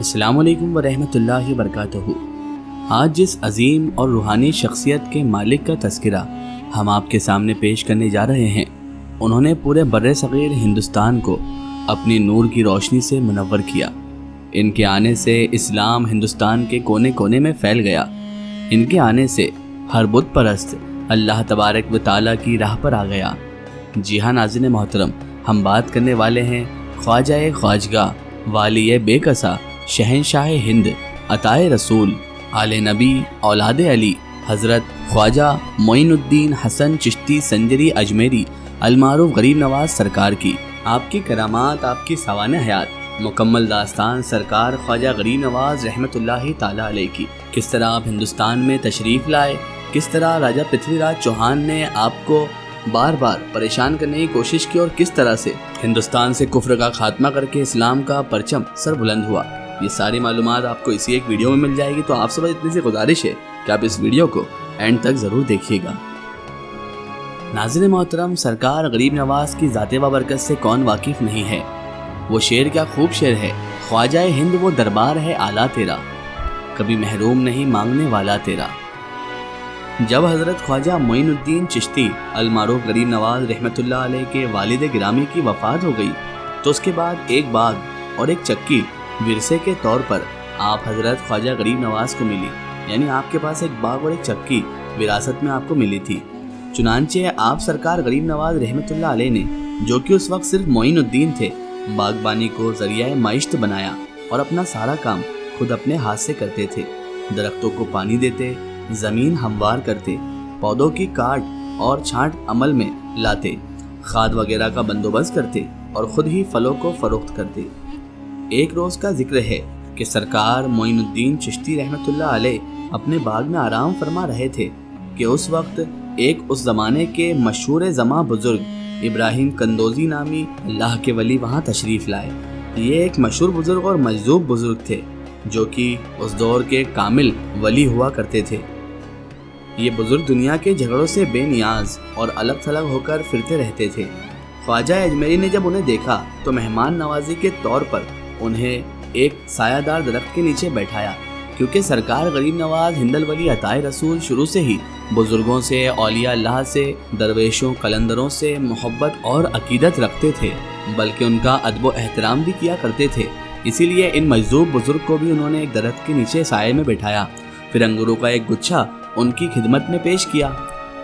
السلام علیکم ورحمۃ اللہ وبرکاتہ۔ آج جس عظیم اور روحانی شخصیت کے مالک کا تذکرہ ہم آپ کے سامنے پیش کرنے جا رہے ہیں، انہوں نے پورے بر صغیر ہندوستان کو اپنی نور کی روشنی سے منور کیا۔ ان کے آنے سے اسلام ہندوستان کے کونے کونے میں پھیل گیا۔ ان کے آنے سے ہر بت پرست اللہ تبارک و تعالیٰ کی راہ پر آ گیا۔ جی ہاں ناظرین محترم، ہم بات کرنے والے ہیں خواجہ خواجگاہ، والی بے کسا، شہنشاہ ہند، عطائے رسول، آل نبی، اولاد علی، حضرت خواجہ معین الدین حسن چشتی سنجری اجمیری المعروف غریب نواز سرکار کی، آپ کی کرامات، آپ کی سوانح حیات، مکمل داستان سرکار خواجہ غریب نواز رحمۃ اللہ تعالیٰ علیہ کی۔ کس طرح آپ ہندوستان میں تشریف لائے، کس طرح راجہ پرتھوی راج چوہان نے آپ کو بار بار پریشان کرنے کی کوشش کی، اور کس طرح سے ہندوستان سے کفر کا خاتمہ کر کے اسلام کا پرچم سر بلند ہوا، یہ ساری معلومات آپ کو اسی ایک ویڈیو میں مل جائے گی۔ تو آپ سے بس اتنی سی گزارش ہے کہ آپ اس ویڈیو کو اینڈ تک ضرور دیکھیے گا۔ ناظرین محترم، سرکار غریب نواز کی ذات و برکت سے کون واقف نہیں ہے؟ وہ شعر کیا خوب شعر ہے، خواجہ ہند وہ دربار ہے اعلیٰ تیرا، کبھی محروم نہیں مانگنے والا تیرا۔ جب حضرت خواجہ معین الدین چشتی المعروف غریب نواز رحمۃ اللہ علیہ کے والد گرامی کی وفات ہو گئی، تو اس کے بعد ایک باغ اور ایک چکی ورثے کے طور پر آپ حضرت خواجہ غریب نواز کو ملی، یعنی آپ کے پاس ایک باغ اور ایک چکی وراثت میں آپ کو ملی تھی۔ چنانچہ آپ سرکار غریب نواز رحمۃ اللہ علیہ نے، جو کہ اس وقت صرف معین الدین تھے، باغبانی کو ذریعہ معیشت بنایا اور اپنا سارا کام خود اپنے ہاتھ سے کرتے تھے۔ درختوں کو پانی دیتے، زمین ہموار کرتے، پودوں کی کاٹ اور چھانٹ عمل میں لاتے، کھاد وغیرہ کا بندوبست کرتے اور خود ہی پھلوں کو فروخت کرتے۔ ایک روز کا ذکر ہے کہ سرکار معین الدین چشتی رحمۃ اللہ علیہ اپنے باغ میں آرام فرما رہے تھے کہ اس وقت ایک اس زمانے کے مشہور زماں بزرگ ابراہیم کندوزی نامی اللہ کے ولی وہاں تشریف لائے۔ یہ ایک مشہور بزرگ اور مجذوب بزرگ تھے، جو کہ اس دور کے کامل ولی ہوا کرتے تھے۔ یہ بزرگ دنیا کے جھگڑوں سے بے نیاز اور الگ تھلگ ہو کر پھرتے رہتے تھے۔ خواجہ اجمیری نے جب انہیں دیکھا تو مہمان نوازی کے طور پر انہیں ایک سایہ دار درخت کے نیچے بیٹھایا، کیونکہ سرکار غریب نواز ہند الولی عطائے رسول شروع سے ہی بزرگوں سے، اولیاء اللہ سے، درویشوں، قلندروں سے محبت اور عقیدت رکھتے تھے، بلکہ ان کا ادب و احترام بھی کیا کرتے تھے۔ اسی لیے ان مجذوب بزرگ کو بھی انہوں نے ایک درخت کے نیچے سائے میں بٹھایا، پھر انگوروں کا ایک گچھا ان کی خدمت میں پیش کیا۔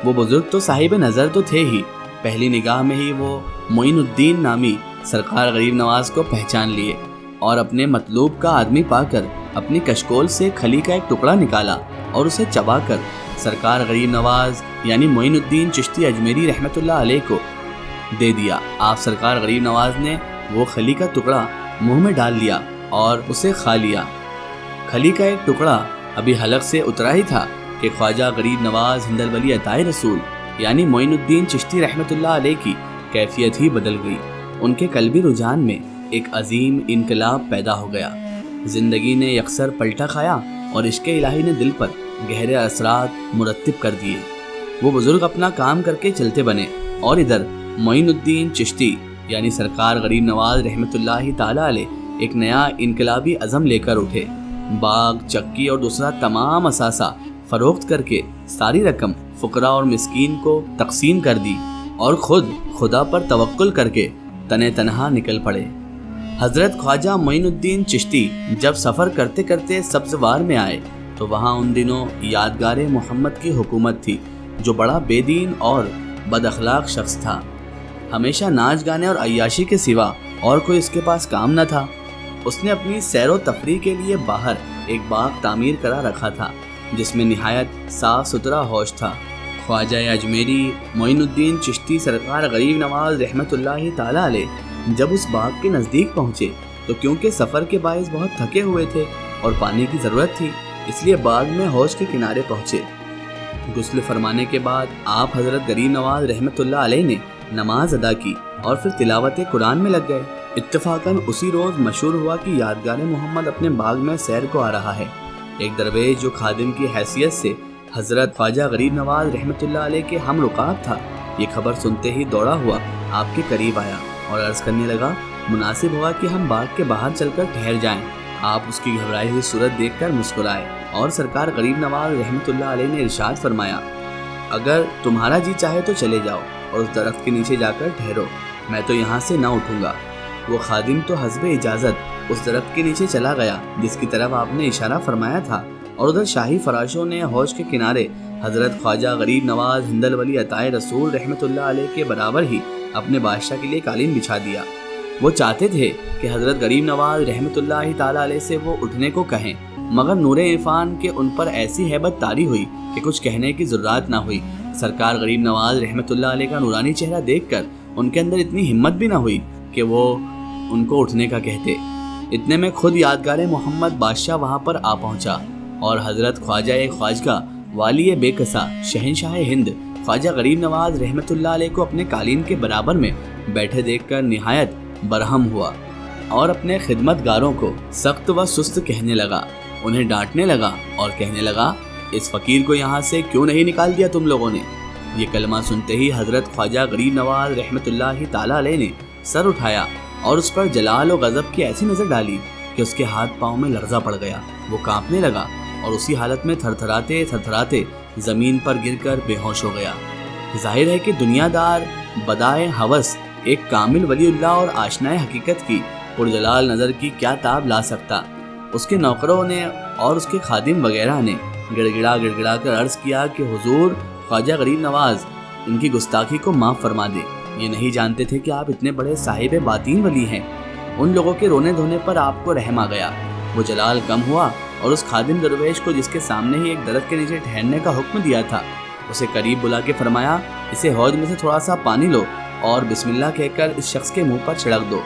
وہ بزرگ تو صاحب نظر تو تھے ہی، پہلی نگاہ میں ہی وہ معین الدین نامی سرکار غریب نواز کو پہچان لیے اور اپنے مطلوب کا آدمی پا کر اپنی کشکول سے کھلی کا ایک ٹکڑا نکالا اور اسے چبا کر سرکار غریب نواز یعنی معین الدین چشتی اجمیری رحمۃ اللہ علیہ کو دے دیا۔ آپ سرکار غریب نواز نے وہ کھلی کا ٹکڑا منہ میں ڈال لیا اور اسے کھا لیا۔ کھلی کا ایک ٹکڑا ابھی حلق سے اترا ہی تھا کہ خواجہ غریب نواز ہند الولی عطائے رسول یعنی معین الدین چشتی رحمۃ اللہ علیہ کی کیفیت ہی بدل گئی۔ ان کے قلبی رجحان میں ایک عظیم انقلاب پیدا ہو گیا۔ زندگی نے یکسر پلٹا کھایا اور عشق الہی نے دل پر گہرے اثرات مرتب کر دیے۔ وہ بزرگ اپنا کام کر کے چلتے بنے، اور ادھر معین الدین چشتی یعنی سرکار غریب نواز رحمۃ اللہ تعالیٰ علیہ ایک نیا انقلابی عزم لے کر اٹھے۔ باغ، چکی اور دوسرا تمام اثاثہ فروخت کر کے ساری رقم فقراء اور مسکین کو تقسیم کر دی، اور خود خدا پر توکل کر کے تنے تنہا نکل پڑے۔ حضرت خواجہ معین الدین چشتی جب سفر کرتے کرتے سبزوار میں آئے تو وہاں ان دنوں یادگار محمد کی حکومت تھی، جو بڑا بے دین اور بد اخلاق شخص تھا۔ ہمیشہ ناچ گانے اور عیاشی کے سوا اور کوئی اس کے پاس کام نہ تھا۔ اس نے اپنی سیر و تفریح کے لیے باہر ایک باغ تعمیر کرا رکھا تھا، جس میں نہایت صاف ستھرا حوض تھا۔ خواجہ اجمیری معین الدین چشتی سرکار غریب نواز رحمۃ اللہ تعالیٰ علیہ جب اس باغ کے نزدیک پہنچے تو کیونکہ سفر کے باعث بہت تھکے ہوئے تھے اور پانی کی ضرورت تھی، اس لیے باغ میں حوض کے کنارے پہنچے۔ غسل فرمانے کے بعد آپ حضرت غریب نواز رحمۃ اللہ علیہ نے نماز ادا کی اور پھر تلاوت قرآن میں لگ گئے۔ اتفاقاً اسی روز مشہور ہوا کہ یادگار محمد اپنے باغ میں سیر کو آ رہا ہے۔ ایک درویش جو خادم کی حیثیت سے حضرت خواجہ غریب نواز رحمۃ اللہ علیہ کے ہم رکاب تھا، یہ خبر سنتے ہی دوڑا ہوا آپ کے قریب آیا اور عرض کرنے لگا، مناسب ہوا کہ ہم باغ کے باہر چل کر ٹھہر جائیں آپ اس کی گھبرائی ہوئی صورت دیکھ کر مسکرائے اور سرکار غریب نواز رحمۃ اللہ علیہ نے ارشاد فرمایا، اگر تمہارا جی چاہے تو چلے جاؤ اور اس درخت کے نیچے جا کر ٹھہرو، میں تو یہاں سے نہ اٹھوں گا۔ وہ خادم تو حسب اجازت اس درخت کے نیچے چلا گیا جس کی طرف آپ نے اشارہ فرمایا تھا، اور ادھر شاہی فراشوں نے حوض کے کنارے حضرت خواجہ غریب نواز ہندل ولی عطائے رسول رحمۃ اللہ علیہ کے برابر ہی اپنے بادشاہ کے لیے قالین بچھا دیا۔ وہ چاہتے تھے کہ حضرت غریب نواز رحمۃ اللہ تعالیٰ علیہ سے وہ اٹھنے کو کہیں، مگر نور عرفان کے ان پر ایسی ہیبت طاری ہوئی کہ کچھ کہنے کی ضرورت نہ ہوئی۔ سرکار غریب نواز رحمۃ اللہ علیہ کا نورانی چہرہ دیکھ کر ان کے اندر اتنی ہمت بھی نہ ہوئی کہ وہ ان کو اٹھنے کا کہتے۔ اتنے میں خود یادگار محمد بادشاہ وہاں پر آ پہنچا اور حضرت خواجہ خواجگاہ والی بے کسا شہنشاہ ہند خواجہ غریب نواز رحمۃ اللہ علیہ کو اپنے قالین کے برابر میں بیٹھے دیکھ کر نہایت برہم ہوا اور اپنے خدمت گاروں کو سخت و سست کہنے لگا، انہیں ڈانٹنے لگا اور کہنے لگا، اس فقیر کو یہاں سے کیوں نہیں نکال دیا تم لوگوں نے؟ یہ کلمہ سنتے ہی حضرت خواجہ غریب نواز رحمۃ اللہ تعالیٰ علیہ نے سر اٹھایا اور اس پر جلال و غضب کی ایسی نظر ڈالی کہ اس کے ہاتھ پاؤں میں لرزہ پڑ گیا، وہ کانپنے لگا اور اسی حالت میں تھر تھراتے زمین پر گر کر بے ہوش ہو گیا۔ ظاہر ہے کہ دنیا دار بدائے ہوس ایک کامل ولی اللہ اور آشنائے حقیقت کی پرجلال نظر کی کیا تاب لا سکتا۔ اس کے نوکروں نے اور اس کے خادم وغیرہ نے گڑ گڑا کر عرض کیا کہ حضور خواجہ غریب نواز ان کی گستاخی کو معاف فرما دے، یہ نہیں جانتے تھے کہ آپ اتنے بڑے صاحب باطین ولی ہیں۔ ان لوگوں کے رونے دھونے پر آپ کو رحم آ گیا، وہ جلال کم ہوا اور اس خادم درویش کو جس کے سامنے ہی ایک درخت کے نیچے ٹھہرنے کا حکم دیا تھا، اسے قریب بلا کے فرمایا، اسے حوض میں سے تھوڑا سا پانی لو اور بسم اللہ کہہ کر اس شخص کے منہ پر چھڑک دو۔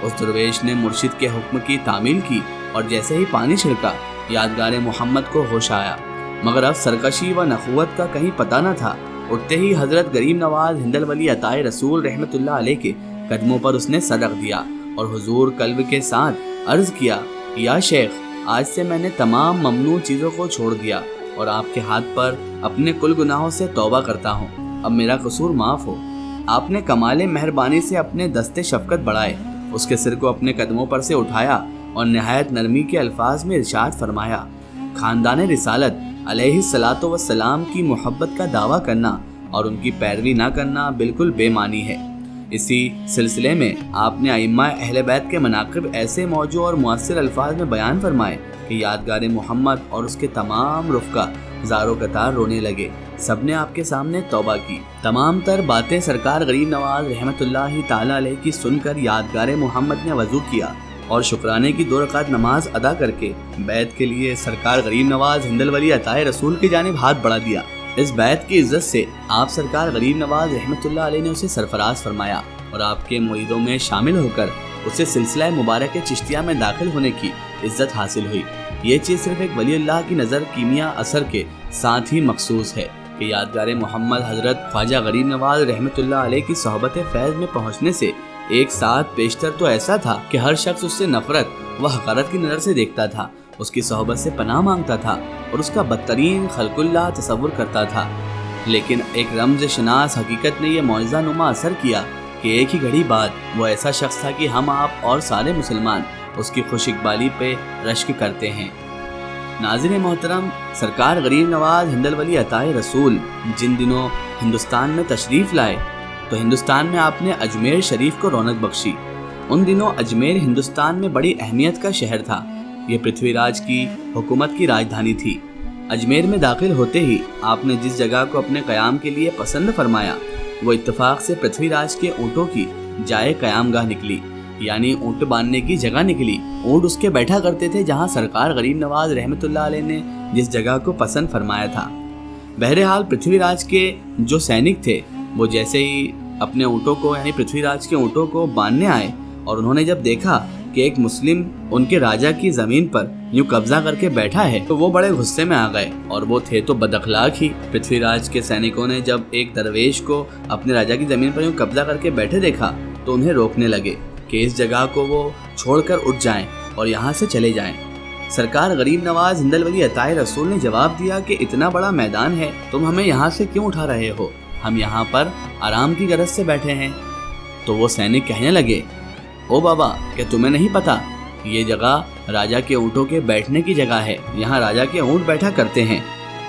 اس درویش نے مرشد کے حکم کی تعمیل کی اور جیسے ہی پانی چھڑکا یادگار محمد کو ہوش آیا، مگر اب سرکشی و نخوت کا کہیں پتہ نہ تھا۔ اٹھتے ہی حضرت غریب نواز ہندل ولی عطائے رسول رحمۃ اللہ علیہ کے قدموں پر اس نے سر رکھ دیا اور حضور قلب کے ساتھ عرض کیا، یا شیخ، آج سے میں نے تمام ممنوع چیزوں کو چھوڑ دیا اور آپ کے ہاتھ پر اپنے کل گناہوں سے توبہ کرتا ہوں، اب میرا قصور معاف ہو۔ آپ نے کمال مہربانی سے اپنے دستے شفقت بڑھائے، اس کے سر کو اپنے قدموں پر سے اٹھایا اور نہایت نرمی کے الفاظ میں ارشاد فرمایا، خاندان رسالت علیہ الصلاۃ والسلام کی محبت کا دعویٰ کرنا اور ان کی پیروی نہ کرنا بالکل بے معنی ہے۔ اسی سلسلے میں آپ نے ائمہ اہل بیت کے مناقب ایسے موجوع اور مؤثر الفاظ میں بیان فرمائے کہ یادگار محمد اور اس کے تمام رفقا زارو قطار رونے لگے، سب نے آپ کے سامنے توبہ کی۔ تمام تر باتیں سرکار غریب نواز رحمۃ اللہ تعالیٰ علیہ کی سن کر یادگار محمد نے وضو کیا اور شکرانے کی 2 رکعت نماز ادا کر کے بیت کے لیے سرکار غریب نواز ہندل ولی عطائے رسول کی جانب ہاتھ بڑھا دیا۔ اس بیت کی عزت سے آپ سرکار غریب نواز رحمۃ اللہ علیہ نے اسے سرفراز فرمایا اور آپ کے مریدوں میں شامل ہو کر اسے سلسلہ مبارک چشتیہ میں داخل ہونے کی عزت حاصل ہوئی۔ یہ چیز صرف ایک ولی اللہ کی نظر کیمیا اثر کے ساتھ ہی مخصوص ہے کہ یادگار محمد حضرت خواجہ غریب نواز رحمۃ اللہ علیہ کی صحبت فیض میں پہنچنے سے ایک ساتھ پیشتر تو ایسا تھا کہ ہر شخص اس سے نفرت و حقارت کی نظر سے دیکھتا تھا، اس کی صحبت سے پناہ مانگتا تھا اور اس کا بدترین خلق اللہ تصور کرتا تھا۔ لیکن ایک رمز شناس حقیقت نے یہ معجزہ نما اثر کیا کہ ایک ہی گھڑی بعد وہ ایسا شخص تھا کہ ہم آپ اور سارے مسلمان اس کی خوش اقبالی پہ رشک کرتے ہیں۔ ناظرین محترم، سرکار غریب نواز ہندل ولی عطائے رسول جن دنوں ہندوستان میں تشریف لائے تو ہندوستان میں آپ نے اجمیر شریف کو رونق بخشی۔ ان دنوں اجمیر ہندوستان میں بڑی اہمیت کا شہر تھا، یہ پرتھوی راج کی حکومت کی راجدھانی تھی۔ اجمیر میں داخل ہوتے ہی آپ نے جس جگہ کو اپنے قیام کے لیے پسند فرمایا وہ اتفاق سے پرتھوی راج کے اونٹوں کی جائے قیام گاہ نکلی، یعنی اونٹ باندھنے کی جگہ نکلی۔ اونٹ اس کے بیٹھا کرتے تھے جہاں سرکار غریب نواز رحمۃ اللہ علیہ نے جس جگہ کو پسند فرمایا تھا۔ بہرحال پرتھوی راج کے جو سینک تھے وہ جیسے ہی اپنے اونٹوں کو یعنی پرتھوی راج کے اونٹوں کو باندھنے آئے اور انہوں نے جب دیکھا کہ ایک مسلم ان کے راجہ کی زمین پر یوں قبضہ کر کے بیٹھا ہے تو وہ بڑے غصے میں آ گئے، اور وہ تھے تو بد اخلاق ہی۔ پرتھوی راج کے سینکوں نے جب ایک درویش کو اپنے راجہ کی زمین پر یوں قبضہ کر کے بیٹھے دیکھا تو انہیں روکنے لگے کہ اس جگہ کو وہ چھوڑ کر اٹھ جائیں اور یہاں سے چلے جائیں۔ سرکار غریب نواز ہندل ولی عطائے رسول نے جواب دیا کہ اتنا بڑا میدان ہے، تم ہمیں یہاں سے کیوں اٹھا رہے ہو؟ ہم یہاں پر آرام کی غرض سے بیٹھے ہیں۔ تو وہ سینک کہنے لگے، او بابا، کیا تمہیں نہیں پتا یہ جگہ راجا کے اونٹوں کے بیٹھنے کی جگہ ہے، یہاں راجا کے اونٹ بیٹھا کرتے ہیں۔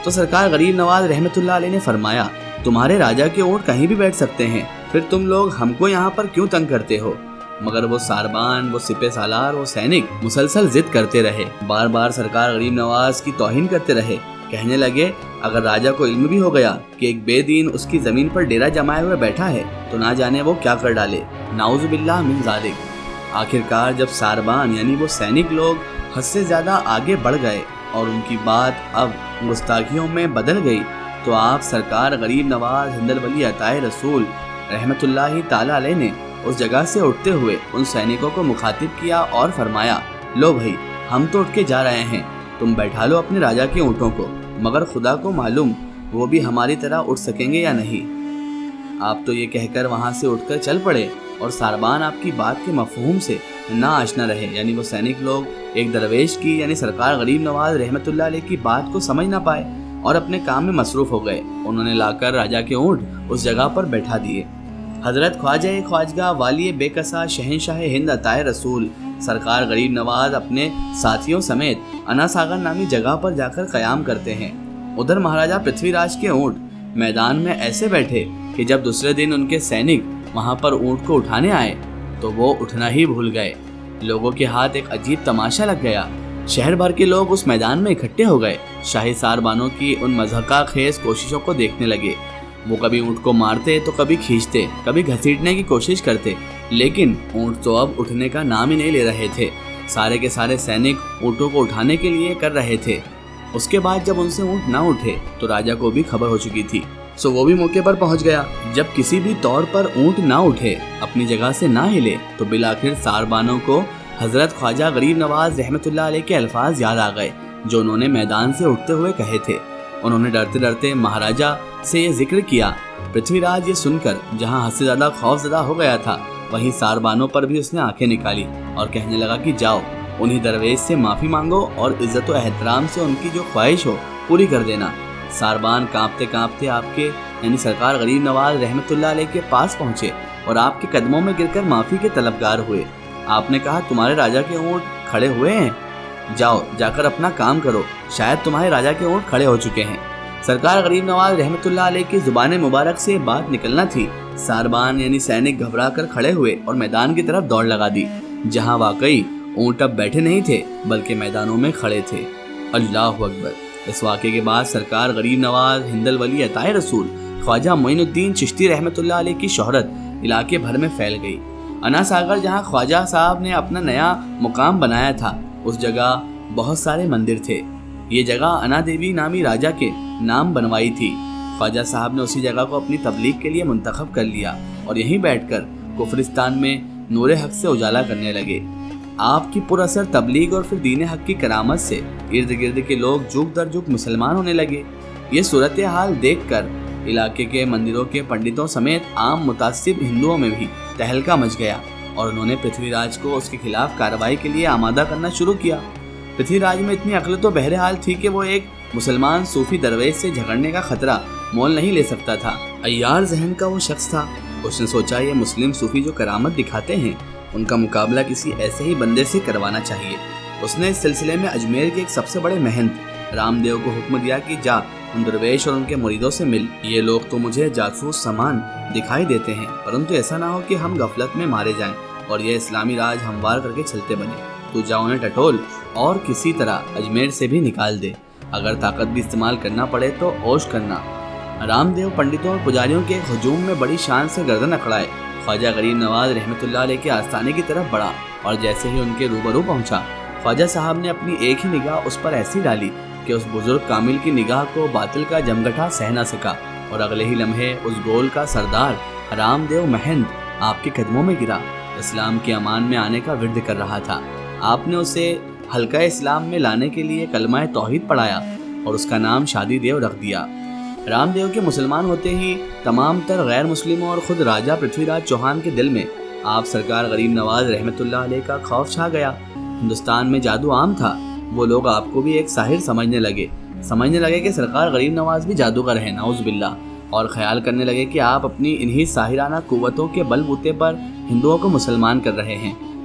تو سرکار غریب نواز رحمۃ اللہ علیہ نے فرمایا، تمہارے راجا کے اونٹ کہیں بھی بیٹھ سکتے ہیں، پھر تم لوگ ہم کو یہاں پر کیوں تنگ کرتے ہو؟ مگر وہ ساربان، وہ سپہ سالار، وہ سینک مسلسل ضد کرتے رہے، بار بار سرکار غریب نواز کی توہین کرتے رہے۔ کہنے لگے، اگر راجا کو علم بھی ہو گیا کہ ایک بے دین اس کی زمین پر ڈیرا جمائے ہوئے بیٹھا ہے تو نہ جانے وہ کیا کر ڈالے، نعوذ باللہ من ذالک۔ آخرکار جب ساربان یعنی وہ سینک لوگ حد سے زیادہ آگے بڑھ گئے اور ان کی بات اب گستاخیوں میں بدل گئی تو آپ سرکار غریب نواز ہند الولی عطائے رسول رحمۃ اللہ تعالی علیہ نے اس جگہ سے اٹھتے ہوئے ان سینکوں کو مخاطب کیا اور فرمایا، لو بھائی، ہم تو اٹھ کے جا رہے ہیں، تم بیٹھا لو اپنے راجا کے اونٹوں کو، مگر خدا کو معلوم وہ بھی ہماری طرح اٹھ سکیں گے یا نہیں۔ آپ تو یہ کہہ کر وہاں سے اٹھ کر چل پڑے اور ساربان آپ کی بات کے مفہوم سے نہ آشنا رہے، یعنی وہ سینک لوگ ایک درویش کی یعنی سرکار غریب نواز رحمۃ اللہ علیہ کی بات کو سمجھ نہ پائے اور اپنے کام میں مصروف ہو گئے۔ انہوں نے لا کر راجا کے اونٹ اس جگہ پر بیٹھا دیے۔ حضرت خواجہ خواجگاہ والی بے کسا شہنشاہ ہند عطائے رسول سرکار غریب نواز اپنے ساتھیوں سمیت انا ساگر نامی جگہ پر جا کر قیام کرتے ہیں۔ ادھر مہاراجا پرتھوی راج کے اونٹ میدان میں ایسے بیٹھے کہ جب دوسرے دن ان کے سینک وہاں پر اونٹ کو اٹھانے آئے تو وہ اٹھنا ہی بھول گئے۔ لوگوں کے ہاتھ ایک عجیب تماشا لگ گیا، شہر بھر کے لوگ اس میدان میں اکٹھے ہو گئے، شاہی ساربانوں کی ان مضحکہ خیز کوششوں کو دیکھنے لگے۔ وہ کبھی اونٹ کو مارتے تو کبھی کھینچتے، کبھی گھسیٹنے کی کوشش کرتے، لیکن اونٹ تو اب اٹھنے کا نام ہی نہیں لے رہے تھے۔ سارے کے سارے سینک اونٹوں کو اٹھانے کے لیے کر رہے تھے۔ اس کے بعد جب ان سے اونٹ نہ اٹھے تو راجا کو بھی خبر ہو چکی تھی، سو وہ بھی موقع پر پہنچ گیا۔ جب کسی بھی طور پر اونٹ نہ اٹھے، اپنی جگہ سے نہ ہلے، تو بالآخر ساربانوں کو حضرت خواجہ غریب نواز رحمۃ اللہ علیہ کے الفاظ یاد آ گئے جو انہوں نے میدان سے اٹھتے ہوئے کہے تھے۔ انہوں نے ڈرتے ڈرتے مہاراجا سے یہ ذکر کیا۔ پرتھوی راج یہ سن کر جہاں حد سے زیادہ خوف زدہ ہو گیا تھا، وہیں ساربانوں پر بھی اس نے آنکھیں نکالی اور کہنے لگا کہ جاؤ، انہی درویش سے معافی مانگو اور عزت و احترام سے ان کی جو خواہش ہو پوری کر دینا۔ ساربان کانپتے کانپتے آپ کے یعنی سرکار غریب نواز رحمۃ اللہ علیہ کے پاس پہنچے اور آپ کے قدموں میں گر کر معافی کے طلبگار ہوئے۔ آپ نے کہا، تمہارے راجا کے اونٹ کھڑے ہوئے ہیں، جاؤ جا کر اپنا کام کرو، شاید تمہارے راجا کے اونٹ کھڑے ہو چکے ہیں۔ سرکار غریب نواز رحمۃ اللہ علیہ کی زبان مبارک سے بات نکلنا تھی، ساربان یعنی سینک گھبرا کر کھڑے ہوئے اور میدان کی طرف دوڑ لگا دی، جہاں واقعی اونٹ اب بیٹھے نہیں تھے بلکہ میدانوں میں کھڑے تھے۔ اللہ اکبر۔ اس واقعے کے بعد سرکار غریب نواز ہند الولی عطائے رسول خواجہ معین الدین چشتی رحمۃ اللہ علیہ کی شہرت علاقے بھر میں پھیل گئی۔ انا ساگر جہاں خواجہ صاحب نے اپنا نیا مقام بنایا تھا، اس جگہ بہت سارے مندر تھے۔ یہ جگہ انا دیوی نامی راجا کے نام بنوائی تھی۔ خواجہ صاحب نے اسی جگہ کو اپنی تبلیغ کے لیے منتخب کر لیا اور یہیں بیٹھ کر کفرستان میں نور حق سے اجالا کرنے لگے۔ آپ کی پر اثر تبلیغ اور پھر دین حق کی کرامت سے ارد گرد کے لوگ جھک در جھک مسلمان ہونے لگے۔ یہ صورتحال دیکھ کر علاقے کے مندروں کے پنڈتوں سمیت عام متعصب ہندوؤں میں بھی تہلکہ مچ گیا اور انہوں نے پرتھوی راج کو اس کے خلاف کارروائی کے لیے آمادہ کرنا شروع کیا۔ پرتھوی راج میں اتنی عقل تو بہرحال تھی کہ وہ ایک مسلمان صوفی درویش سے جھگڑنے کا خطرہ مول نہیں لے سکتا تھا۔ عیار ذہن کا وہ شخص تھا۔ اس نے سوچا، یہ مسلم صوفی جو کرامت دکھاتے ہیں، ان کا مقابلہ کسی ایسے ہی بندے سے کروانا چاہیے۔ اس نے اس سلسلے میں اجمیر کے ایک سب سے بڑے مہنت رام دیو کو حکم دیا کہ جا ان درویش اور ان کے مریدوں سے مل۔ یہ لوگ تو مجھے جاسوس سامان دکھائی دیتے ہیں، پرنتو ایسا نہ ہو کہ ہم غفلت میں مارے جائیں اور یہ اسلامی راج ہموار کر کے چلتے بنے۔ تو جا انہیں ٹٹول اور کسی طرح اجمیر سے بھی نکال دے، اگر طاقت بھی استعمال کرنا پڑے تو اوش کرنا۔ رام دیو پنڈتوں اور پجاریوں کے ہجوم میں بڑی شان سے گردن اکڑائے، خواجہ غریب نواز رحمۃ اللہ علیہ کے آستانے کی طرف بڑھا اور جیسے ہی ان کے روبرو پہنچا، خواجہ صاحب نے اپنی ایک ہی نگاہ اس پر ایسی ڈالی کہ اس بزرگ کامل کی نگاہ کو باطل کا جمگٹھا سہ نہ سکا اور اگلے ہی لمحے اس گول کا سردار رام دیو مہند آپ کے قدموں میں گرا۔ اسلام کے امان میں آنے کا ورد کر رہا تھا۔ آپ نے اسے حلقہ اسلام میں لانے کے لیے کلمہ توحید پڑھایا اور اس کا نام شادی دیو رکھ دیا۔ رام دیو کے مسلمان ہوتے ہی تمام تر غیر مسلموں اور خود راجہ پرتھوی راج چوہان کے دل میں آپ سرکار غریب نواز رحمۃ اللہ علیہ کا خوف چھا گیا۔ ہندوستان میں جادو عام تھا، وہ لوگ آپ کو بھی ایک ساحر سمجھنے لگے کہ سرکار غریب نواز بھی جادوگر ہے، نعوذ باللہ، اور خیال کرنے لگے کہ آپ اپنی انہی ساحرانہ قوتوں کے بل بوتے پر ہندوؤں کو مسلمان کر رہے ہیں۔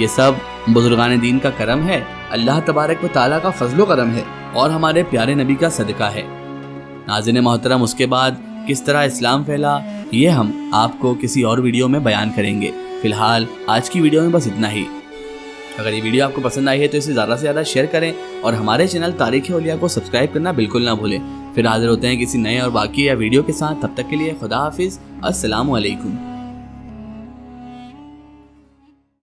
یہ سب بزرگان دین کا کرم ہے، اللہ تبارک و تعالیٰ کا فضل و کرم ہے اور ہمارے پیارے نبی کا صدقہ ہے۔ ناظرین محترم، اس کے بعد کس طرح اسلام پھیلا یہ ہم آپ کو کسی اور ویڈیو میں بیان کریں گے۔ فی الحال آج کی ویڈیو میں بس اتنا ہی۔ اگر یہ ویڈیو آپ کو پسند آئی ہے تو اسے زیادہ سے زیادہ شیئر کریں اور ہمارے چینل تاریخ اولیاء کو سبسکرائب کرنا بالکل نہ بھولیں۔ پھر حاضر ہوتے ہیں کسی نئے اور باقی یا ویڈیو کے ساتھ، تب تک کے لیے خدا حافظ، السلام علیکم۔